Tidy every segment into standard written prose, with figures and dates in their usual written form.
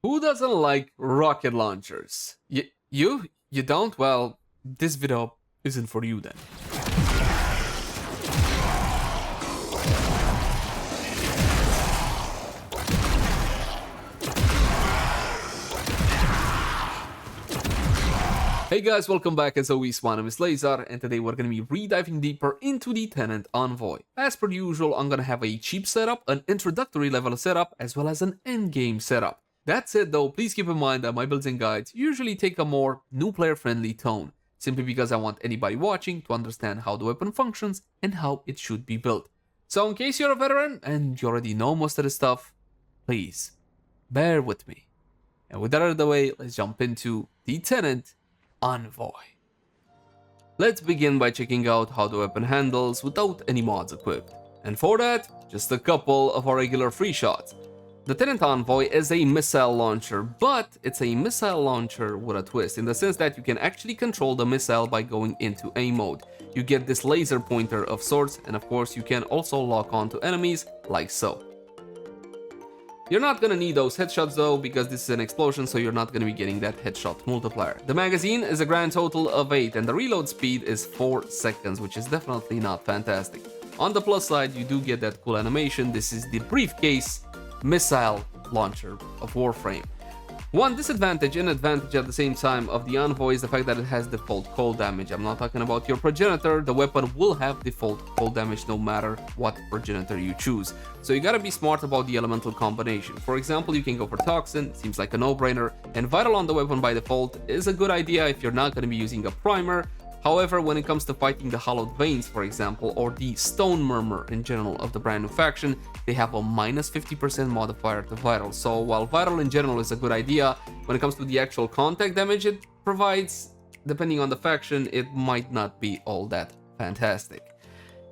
Who doesn't like rocket launchers? You don't? Well, this video isn't for you then. Hey guys, welcome back. As always, my name is Leyzar, and today we're going to be re-diving deeper into the Tenet Envoy. As per usual, I'm going to have a cheap setup, an introductory level setup, as well as an endgame setup. That said though, please keep in mind that my builds and guides usually take a more new player friendly tone, simply because I want anybody watching to understand how the weapon functions and how it should be built. So in case you're a veteran and you already know most of the stuff, please bear with me. And with that out of the way, let's jump into the Tenet Envoy. Let's begin by checking out how the weapon handles without any mods equipped. And for that, just a couple of our regular free shots. The Tenet Envoy is a missile launcher, but it's a missile launcher with a twist, in the sense that you can actually control the missile by going into A mode. You get this laser pointer of sorts, and of course you can also lock on to enemies like so. You're not gonna need those headshots though, because this is an explosion, so you're not gonna be getting that headshot multiplier. The magazine is a grand total of 8, and the reload speed is 4 seconds, which is definitely not fantastic. On the plus side, you do get that cool animation. This is the briefcase missile launcher of Warframe. One disadvantage and advantage at the same time of the Envoy is the fact that it has default cold damage. I'm not talking about your progenitor. The weapon will have default cold damage no matter what progenitor you choose. So you gotta be smart about the elemental combination. For example, you can go for Toxin, seems like a no-brainer, and Vital on the weapon by default is a good idea if you're not gonna be using a primer. However, when it comes to fighting the Hallowed Veins, for example, or the Stone Murmur in general of the brand new faction, they have a minus 50% modifier to Vital. So while Vital in general is a good idea, when it comes to the actual contact damage it provides, depending on the faction, it might not be all that fantastic.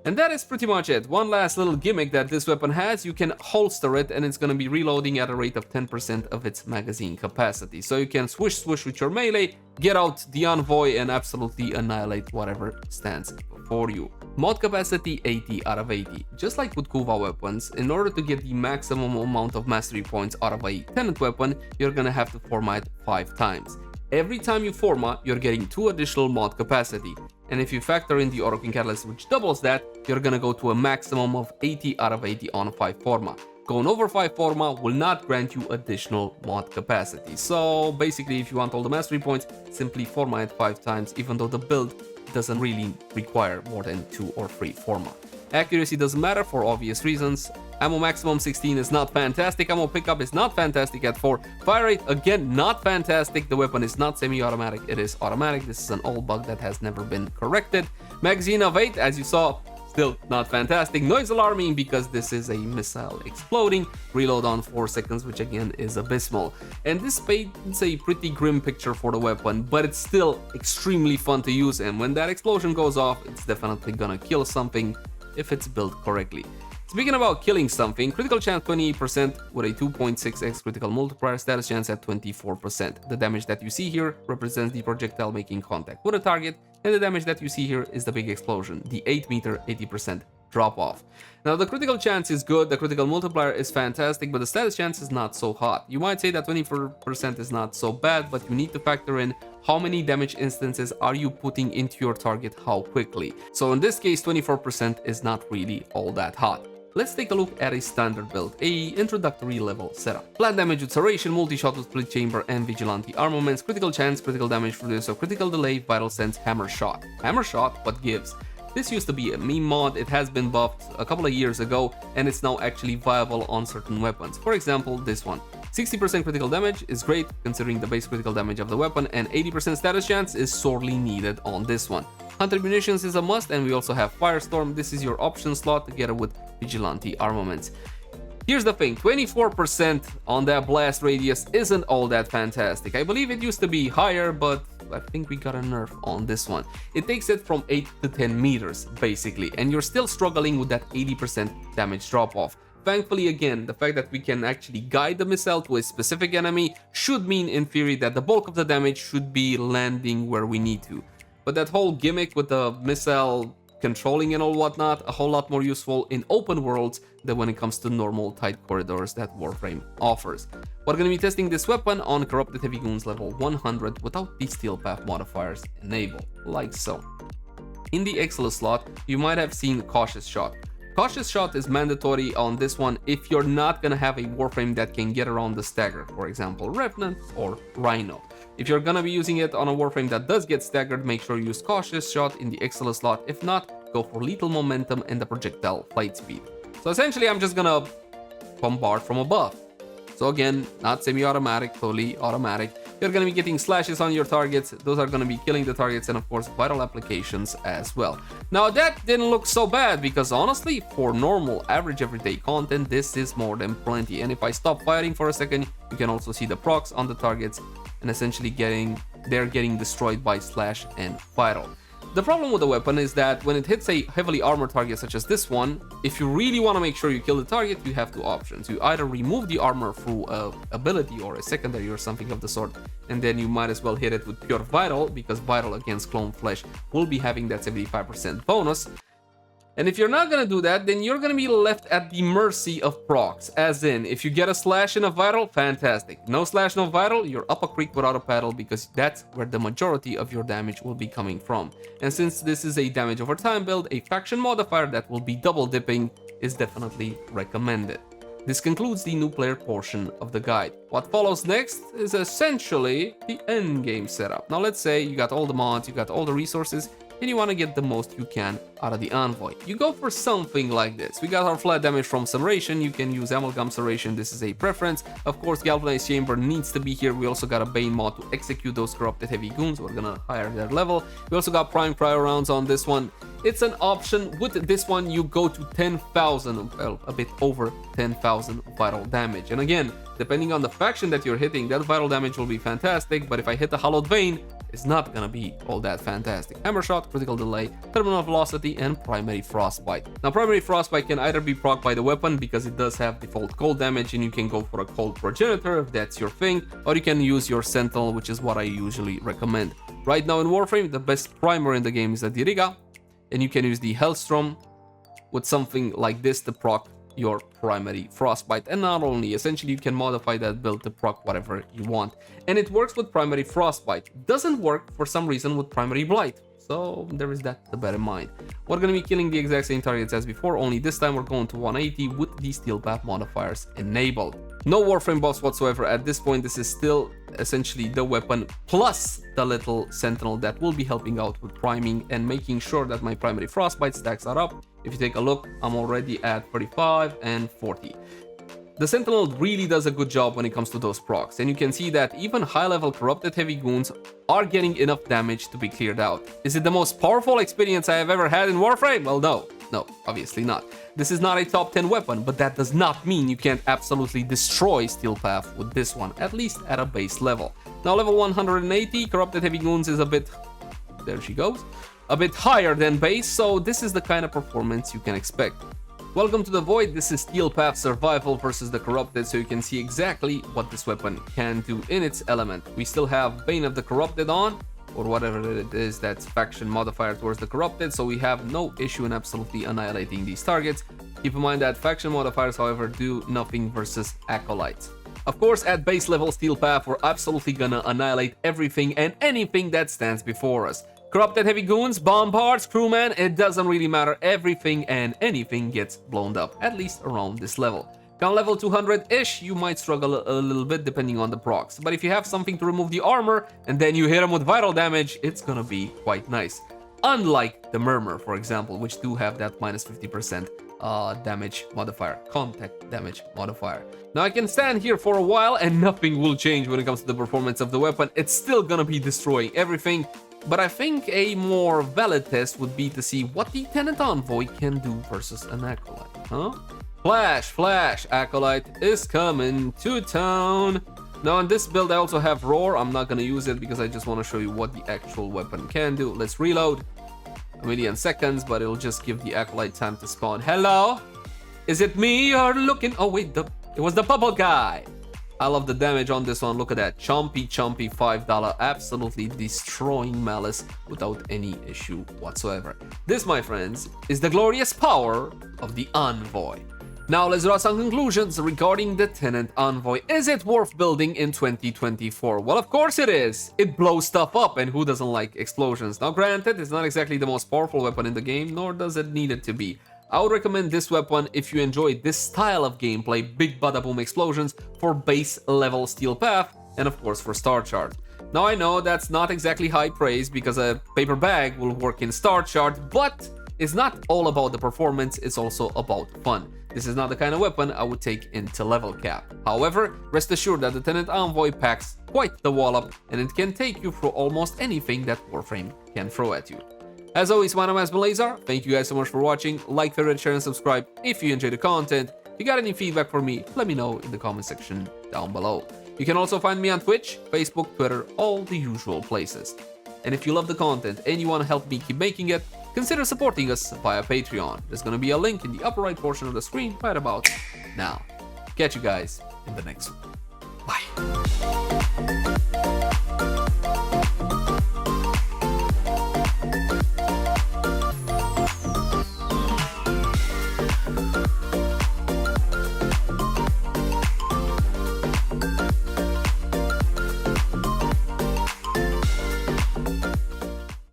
And that is pretty much it. One last little gimmick that this weapon has: you can holster it and it's going to be reloading at a rate of 10% of its magazine capacity. So you can swish with your melee, get out the Envoy and absolutely annihilate whatever stands before you. Mod capacity 80 out of 80. Just like with Kuva weapons, in order to get the maximum amount of mastery points out of a Tenet weapon, you're going to have to format 5 times. Every time you format, you're getting 2 additional mod capacity. And if you factor in the Orokin Catalyst, which doubles that, you're gonna go to a maximum of 80 out of 80 on 5 forma. Going over 5 forma will not grant you additional mod capacity. So basically, if you want all the mastery points, simply format 5 times, even though the build doesn't really require more than 2 or 3 forma. Accuracy doesn't matter for obvious reasons. Ammo maximum 16 is not fantastic. Ammo pickup is not fantastic at 4. Fire rate, again, not fantastic. The weapon is not semi-automatic, it is automatic. This is an old bug that has never been corrected. Magazine of 8, as you saw, still not fantastic. Noise alarming because this is a missile exploding. Reload on 4 seconds, which again is abysmal. And this paints a pretty grim picture for the weapon, but it's still extremely fun to use. And when that explosion goes off, it's definitely gonna kill something if it's built correctly. Speaking about killing something, critical chance 28% with a 2.6x critical multiplier, status chance at 24%. The damage that you see here represents the projectile making contact with a target, and the damage that you see here is the big explosion, the 8 meter 80% drop off. Now the critical chance is good, the critical multiplier is fantastic, but the status chance is not so hot. You might say that 24% is not so bad, but you need to factor in how many damage instances are you putting into your target, how quickly. So in this case, 24% is not really all that hot. Let's take a look at a standard build, a introductory level setup. Flat damage with Serration, multi-shot with split chamber and vigilante armaments, critical chance, critical damage for this, so critical delay, vital sense, hammer shot. Hammer shot, what gives? This used to be a meme mod, it has been buffed a couple of years ago, and it's now actually viable on certain weapons. For example, this one. 60% critical damage is great considering the base critical damage of the weapon, and 80% status chance is sorely needed on this one. Hunter munitions is a must, and we also have Firestorm. This is your option slot together with vigilante armaments. Here's the thing, 24% on that blast radius isn't all that fantastic. I believe it used to be higher, but I think we got a nerf on this one. It takes it from 8 to 10 meters, basically, and you're still struggling with that 80% damage drop-off. Thankfully, again, the fact that we can actually guide the missile to a specific enemy should mean, in theory, that the bulk of the damage should be landing where we need to. But that whole gimmick with the missile controlling and all whatnot, a whole lot more useful in open worlds than when it comes to normal tight corridors that Warframe offers. We're going to be testing this weapon on Corrupted Heavy Goons level 100 without the Steel Path modifiers enabled, like so. In the Excellence slot, you might have seen Cautious Shot. Cautious Shot is mandatory on this one if you're not gonna have a Warframe that can get around the stagger, for example Revenant or Rhino. If you're gonna be using it on a Warframe that does get staggered, make sure you use Cautious Shot in the Excellence slot. If not, go for Lethal Momentum and the Projectile Flight Speed. So essentially I'm just gonna bombard from above. So again, not semi-automatic, totally automatic. You're going to be getting slashes on your targets. Those are going to be killing the targets and of course vital applications as well. Now that didn't look so bad because honestly, for normal, average, everyday content, this is more than plenty. And if I stop firing for a second, you can also see the procs on the targets and essentially they're getting destroyed by slash and vital. The problem with the weapon is that when it hits a heavily armored target such as this one, if you really want to make sure you kill the target, you have two options. You either remove the armor through a ability or a secondary or something of the sort, and then you might as well hit it with pure vital, because vital against clone flesh will be having that 75% bonus. And if you're not gonna do that, then you're gonna be left at the mercy of procs. As in, if you get a slash and a vital, fantastic. No slash, no vital, you're up a creek without a paddle, because that's where the majority of your damage will be coming from. And since this is a damage over time build, a faction modifier that will be double dipping is definitely recommended. This concludes the new player portion of the guide. What follows next is essentially the endgame setup. Now let's say you got all the mods, you got all the resources, and you want to get the most you can out of the Envoy. You go for something like this. We got our flat damage from Summation. You can use Amalgam Summation, this is a preference. Of course, Galvanized Chamber needs to be here. We also got a Bane mod to execute those Corrupted Heavy Goons. We're gonna higher their level. We also got Prime Cryo rounds on this one. It's an option. With this one, you go to 10,000, well, a bit over 10,000 vital damage. And again, depending on the faction that you're hitting, that vital damage will be fantastic, but if I hit the Hallowed Vein, it's not gonna be all that fantastic. Hammer Shot, Critical Delay, Terminal Velocity, and Primary Frostbite. Now, Primary Frostbite can either be proc by the weapon, because it does have default cold damage, and you can go for a Cold Progenitor if that's your thing, or you can use your Sentinel, which is what I usually recommend. Right now in Warframe, the best primer in the game is the Diriga, and you can use the Hellstrom with something like this to proc your Primary Frostbite. And not only, essentially you can modify that build to proc whatever you want. And it works with Primary Frostbite. Doesn't work for some reason with Primary Blight. So there is that to bear in mind. We're going to be killing the exact same targets as before, only this time we're going to 180 with the Steel Path modifiers enabled. No Warframe buffs whatsoever at this point. This is still essentially the weapon plus the little Sentinel that will be helping out with priming and making sure that my Primary Frostbite stacks are up. If you take a look, I'm already at 35 and 40. The Sentinel really does a good job when it comes to those procs, and you can see that even high-level Corrupted Heavy Goons are getting enough damage to be cleared out. Is it the most powerful experience I have ever had in Warframe? Well, no, obviously not. This is not a top 10 weapon, but that does not mean you can't absolutely destroy Steel Path with this one, at least at a base level. Now, level 180, Corrupted Heavy Goons is a bit... there she goes. A bit higher than base, so this is the kind of performance you can expect. Welcome to the Void. This is Steel Path Survival versus the Corrupted, so you can see exactly what this weapon can do in its element. We still have Bane of the Corrupted on, or whatever it is that's faction modifier towards the Corrupted, so we have no issue in absolutely annihilating these targets. Keep in mind that faction modifiers, however, do nothing versus Acolytes. Of course, at base level Steel Path, we're absolutely gonna annihilate everything and anything that stands before us. Corrupted Heavy Goons, Bombards, Crewman, it doesn't really matter. Everything and anything gets blown up, at least around this level. Down level 200-ish, you might struggle a little bit depending on the procs. But if you have something to remove the armor, and then you hit them with vital damage, it's gonna be quite nice. Unlike the Murmur, for example, which do have that minus 50% damage modifier, contact damage modifier. Now I can stand here for a while and nothing will change when it comes to the performance of the weapon. It's still gonna be destroying everything. But I think a more valid test would be to see what the Tenet Envoy can do versus an Acolyte, huh? Flash, Acolyte is coming to town. Now in this build I also have Roar. I'm not gonna use it because I just want to show you what the actual weapon can do. Let's reload. A million seconds, but it'll just give the Acolyte time to spawn. Hello? Is it me you're looking? Oh wait, it was the bubble guy. I love the damage on this one. Look at that. Chompy $5. Absolutely destroying Malice without any issue whatsoever. This, my friends, is the glorious power of the Envoy. Now let's draw some conclusions regarding the Tenet Envoy. Is it worth building in 2024? Well, of course it is. It blows stuff up, and who doesn't like explosions? Now granted, it's not exactly the most powerful weapon in the game, nor does it need it to be. I would recommend this weapon if you enjoy this style of gameplay, big bada boom explosions for base level steel path, and of course for Star Chart. Now I know that's not exactly high praise because a paper bag will work in Star Chart, but it's not all about the performance, it's also about fun. This is not the kind of weapon I would take into level cap. However, rest assured that the Tenet Envoy packs quite the wallop, and it can take you through almost anything that Warframe can throw at you. As always, my name has been Leyzar. Thank you guys so much for watching. Like, favorite, share, and subscribe if you enjoy the content. If you got any feedback for me, let me know in the comment section down below. You can also find me on Twitch, Facebook, Twitter, all the usual places. And if you love the content and you want to help me keep making it, consider supporting us via Patreon. There's going to be a link in the upper right portion of the screen right about now. Catch you guys in the next one. Bye.